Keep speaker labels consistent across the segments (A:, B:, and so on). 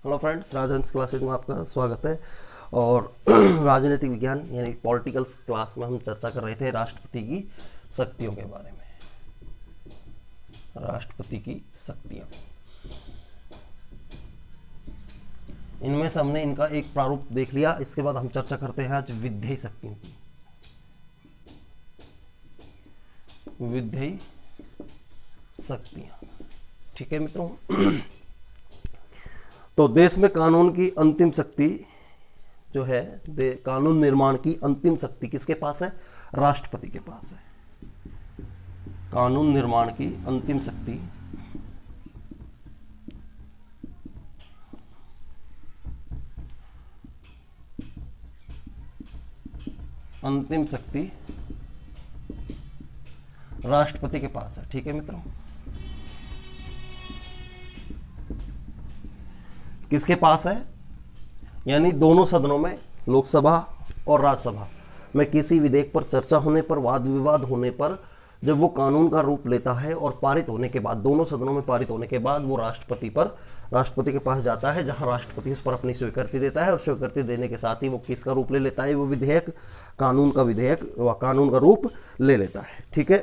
A: Hello friends, राजहंस classes में आपका स्वागत है। और राजनीतिक विज्ञान यानी पॉलिटिकल्स क्लास में हम चर्चा कर रहे थे राष्ट्रपति की शक्तियों के बारे में। राष्ट्रपति की शक्तियाँ, इनमें से हमने इनका एक प्रारूप देख लिया। इसके बाद हम चर्चा करते हैं आज विधेयी शक्तियों की। विधेयी शक्तियाँ, ठीक है मित्रों। तो देश में कानून की अंतिम शक्ति जो है, कानून निर्माण की अंतिम शक्ति किसके पास है? राष्ट्रपति के पास है। कानून निर्माण की अंतिम शक्ति राष्ट्रपति के पास है, ठीक है मित्रों। किसके पास है? यानी दोनों सदनों में, लोकसभा और राज्यसभा में किसी विधेयक पर चर्चा होने पर, वाद विवाद होने पर, जब वो कानून का रूप लेता है और पारित होने के बाद, दोनों सदनों में पारित होने के बाद वो राष्ट्रपति के पास जाता है, जहां राष्ट्रपति उस पर अपनी स्वीकृति देता है। और स्वीकृति देने के साथ ही वो किसका रूप ले लेता है? वो विधेयक कानून का रूप ले लेता है, ठीक है।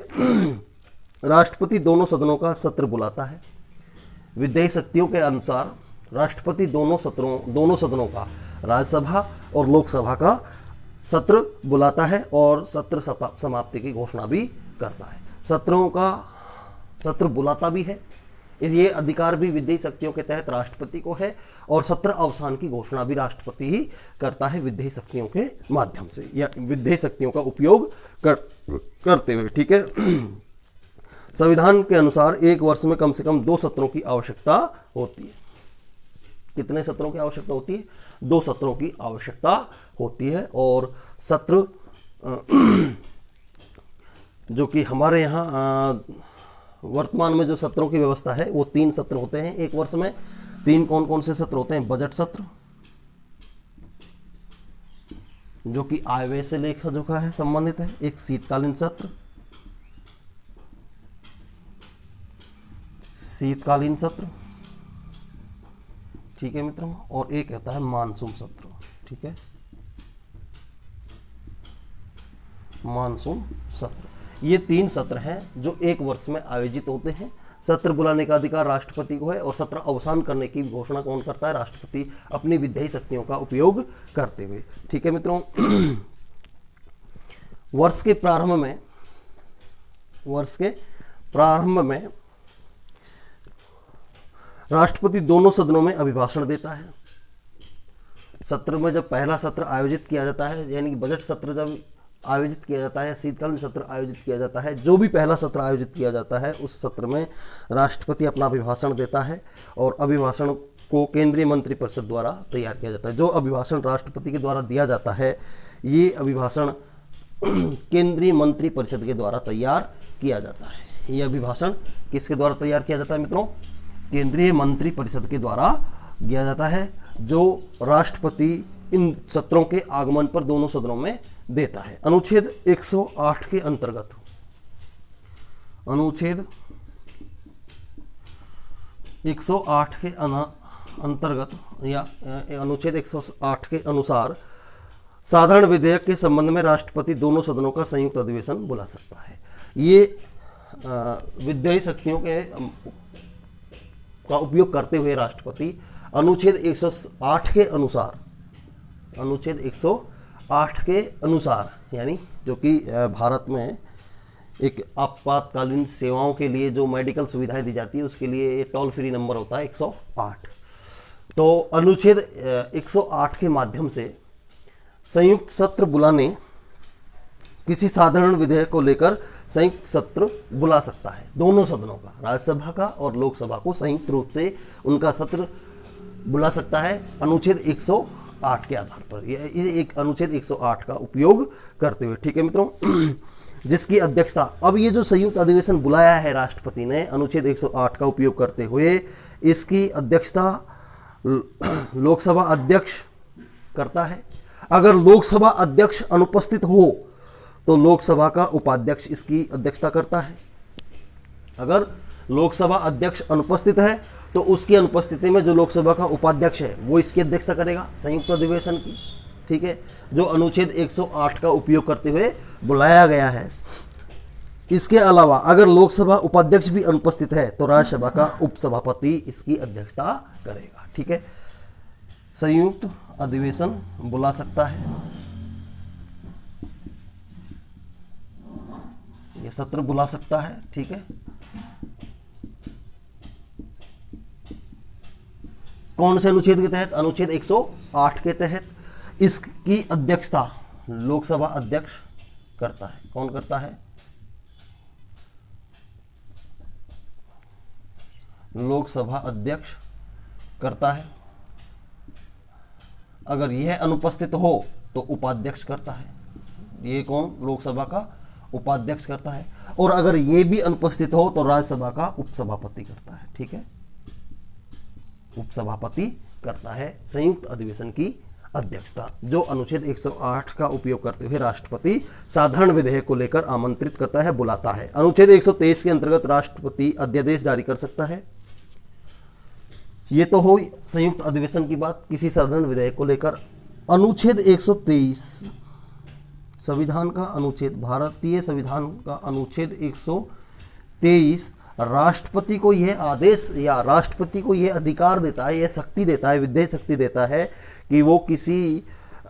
A: राष्ट्रपति दोनों सदनों का सत्र बुलाता है। विधेयी शक्तियों के अनुसार राष्ट्रपति दोनों सदनों का, राज्यसभा और लोकसभा का सत्र बुलाता है और सत्र समाप्ति की घोषणा भी करता है। सत्र बुलाता भी है। ये अधिकार भी विधेयी शक्तियों के तहत राष्ट्रपति को है। और सत्र अवसान की घोषणा भी राष्ट्रपति ही करता है विधेयी शक्तियों के माध्यम से, या विधेयी शक्तियों का उपयोग करते हुए, ठीक है। संविधान के अनुसार एक वर्ष में कम से कम 2 सत्रों की आवश्यकता होती है। कितने सत्रों की आवश्यकता होती है? 2 सत्रों की आवश्यकता होती है। और सत्र जो कि हमारे यहाँ वर्तमान में जो सत्रों की व्यवस्था है, वो 3 सत्र होते हैं एक वर्ष में। 3 कौन कौन से सत्र होते हैं? बजट सत्र, जो कि आय व्यय से लेखा जोखा है, संबंधित है। एक शीतकालीन सत्र, ठीक है मित्रों। और एक रहता है मानसून सत्र, ठीक है, मानसून सत्र। ये 3 सत्र हैं जो एक वर्ष में आयोजित होते हैं। सत्र बुलाने का अधिकार राष्ट्रपति को है और सत्र अवसान करने की घोषणा कौन करता है? राष्ट्रपति, अपनी विधेयी शक्तियों का उपयोग करते हुए, ठीक है मित्रों। वर्ष के प्रारंभ में राष्ट्रपति दोनों सदनों में अभिभाषण देता है। सत्र में जब पहला सत्र आयोजित किया जाता है, यानी कि बजट सत्र जब आयोजित किया जाता है, शीतकालीन सत्र आयोजित किया जाता है, जो भी पहला सत्र आयोजित किया जाता है, उस सत्र में राष्ट्रपति अपना अभिभाषण देता है। और अभिभाषण को केंद्रीय मंत्रिपरिषद द्वारा तैयार किया जाता है। जो अभिभाषण राष्ट्रपति के द्वारा दिया जाता है, ये अभिभाषण केंद्रीय मंत्रिपरिषद के द्वारा तैयार किया जाता है। ये अभिभाषण किसके द्वारा तैयार किया जाता है मित्रों? केंद्रीय मंत्रिपरिषद के द्वारा किया जाता है, जो राष्ट्रपति इन सत्रों के आगमन पर दोनों सदनों में देता है। अनुच्छेद 108 के अंतर्गत, अनुच्छेद 108 के अंतर्गत या अनुच्छेद 108 के अनुसार साधारण विधेयक के संबंध में राष्ट्रपति दोनों सदनों का संयुक्त अधिवेशन बुला सकता है। ये विधेयी शक्तियों का उपयोग करते हुए राष्ट्रपति अनुच्छेद 108 के अनुसार, यानी जो कि भारत में एक आपातकालीन सेवाओं के लिए जो मेडिकल सुविधाएं दी जाती है, उसके लिए टोल फ्री नंबर होता है 108। तो अनुच्छेद 108 के माध्यम से संयुक्त सत्र बुलाने, किसी साधारण विधेयक को लेकर संयुक्त सत्र बुला सकता है दोनों सदनों का, राज्यसभा का और लोकसभा को संयुक्त रूप से उनका सत्र बुला सकता है अनुच्छेद 108 के आधार पर। ये एक अनुच्छेद 108 का उपयोग करते हुए, ठीक है मित्रों, जिसकी अध्यक्षता, अब ये जो संयुक्त अधिवेशन बुलाया है राष्ट्रपति ने अनुच्छेद 108 का उपयोग करते हुए, इसकी अध्यक्षता लोकसभा अध्यक्ष करता है। अगर लोकसभा अध्यक्ष अनुपस्थित हो तो लोकसभा का उपाध्यक्ष इसकी अध्यक्षता करता है। अगर लोकसभा अध्यक्ष अनुपस्थित है तो उसकी अनुपस्थिति में जो लोकसभा का उपाध्यक्ष है वो इसकी अध्यक्षता करेगा संयुक्त अधिवेशन की। ठीक है, जो अनुच्छेद 108 का उपयोग करते हुए बुलाया गया है। इसके अलावा अगर लोकसभा उपाध्यक्ष भी अनुपस्थित है तो राज्यसभा का उपसभापति इसकी अध्यक्षता करेगा। ठीक है, संयुक्त अधिवेशन बुला सकता है, यह सत्र बुला सकता है। ठीक है, कौन से अनुच्छेद के तहत? अनुच्छेद 108 के तहत। इसकी अध्यक्षता लोकसभा अध्यक्ष करता है। कौन करता है? लोकसभा अध्यक्ष करता है। अगर यह अनुपस्थित हो तो उपाध्यक्ष करता है। ये कौन? लोकसभा का उपाध्यक्ष करता है। और अगर ये भी अनुपस्थित हो तो राज्यसभा का उपसभापति करता है। ठीक है, उपसभापति करता है संयुक्त अधिवेशन की अध्यक्षता, जो अनुच्छेद 108 का उपयोग करते हुए राष्ट्रपति साधारण विधेयक को लेकर आमंत्रित करता है, बुलाता है। अनुच्छेद 123 के अंतर्गत राष्ट्रपति अध्यादेश जारी कर सकता है। ये तो हो संयुक्त अधिवेशन की बात किसी साधारण विधेयक को लेकर। अनुच्छेद 123 संविधान का अनुच्छेद, भारतीय संविधान का अनुच्छेद 123 राष्ट्रपति को यह आदेश या राष्ट्रपति को यह अधिकार देता है, यह शक्ति देता है, विधेय शक्ति देता है कि वो किसी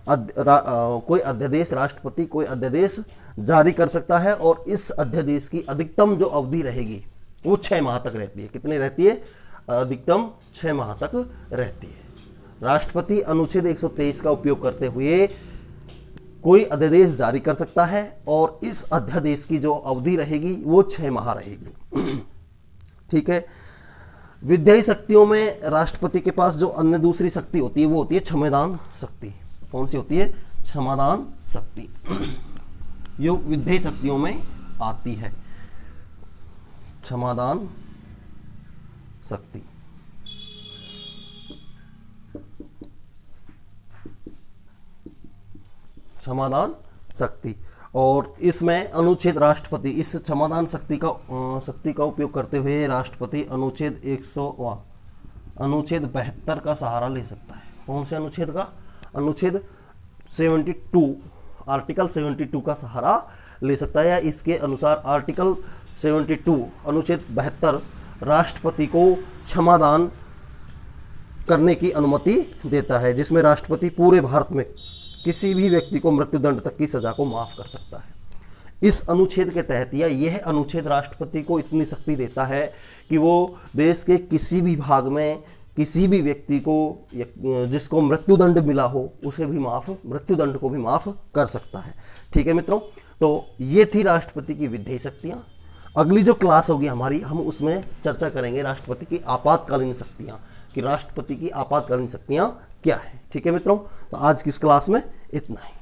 A: कोई अध्यादेश, राष्ट्रपति कोई अध्यादेश जारी कर सकता है और इस अध्यादेश की अधिकतम जो अवधि रहेगी वो 6 माह तक रहती है। कितनी रहती है? अधिकतम 6 माह तक रहती है। राष्ट्रपति अनुच्छेद 123 का उपयोग करते हुए कोई अध्यादेश जारी कर सकता है और इस अध्यादेश की जो अवधि रहेगी वो 6 माह रहेगी। ठीक है, विधायी शक्तियों में राष्ट्रपति के पास जो अन्य दूसरी शक्ति होती है वो होती है क्षमादान शक्ति। कौन सी होती है? क्षमादान शक्ति, जो विधायी शक्तियों में आती है। क्षमादान शक्ति। क्षमादान शक्ति, और इसमें अनुच्छेद राष्ट्रपति इस क्षमादान शक्ति का उपयोग करते हुए राष्ट्रपति अनुच्छेद 72 का सहारा ले सकता है। कौन से अनुच्छेद का? अनुच्छेद 72, आर्टिकल 72 का सहारा ले सकता है। या इसके अनुसार आर्टिकल 72 अनुच्छेद 72 राष्ट्रपति को क्षमादान करने की अनुमति देता है, जिसमें राष्ट्रपति पूरे भारत में किसी भी व्यक्ति को मृत्युदंड तक की सजा को माफ कर सकता है। इस अनुच्छेद के तहत या यह अनुच्छेद राष्ट्रपति को इतनी शक्ति देता है कि वो देश के किसी भी भाग में किसी भी व्यक्ति को जिसको मृत्युदंड मिला हो उसे भी मृत्युदंड को भी माफ कर सकता है। ठीक है मित्रों, तो ये थी राष्ट्रपति की विधायी शक्तियाँ। अगली जो क्लास होगी हमारी, हम उसमें चर्चा करेंगे राष्ट्रपति की आपातकालीन शक्तियाँ, कि राष्ट्रपति की आपातकालीन शक्तियाँ क्या है। ठीक है मित्रों, तो आज की इस क्लास में इतना ही।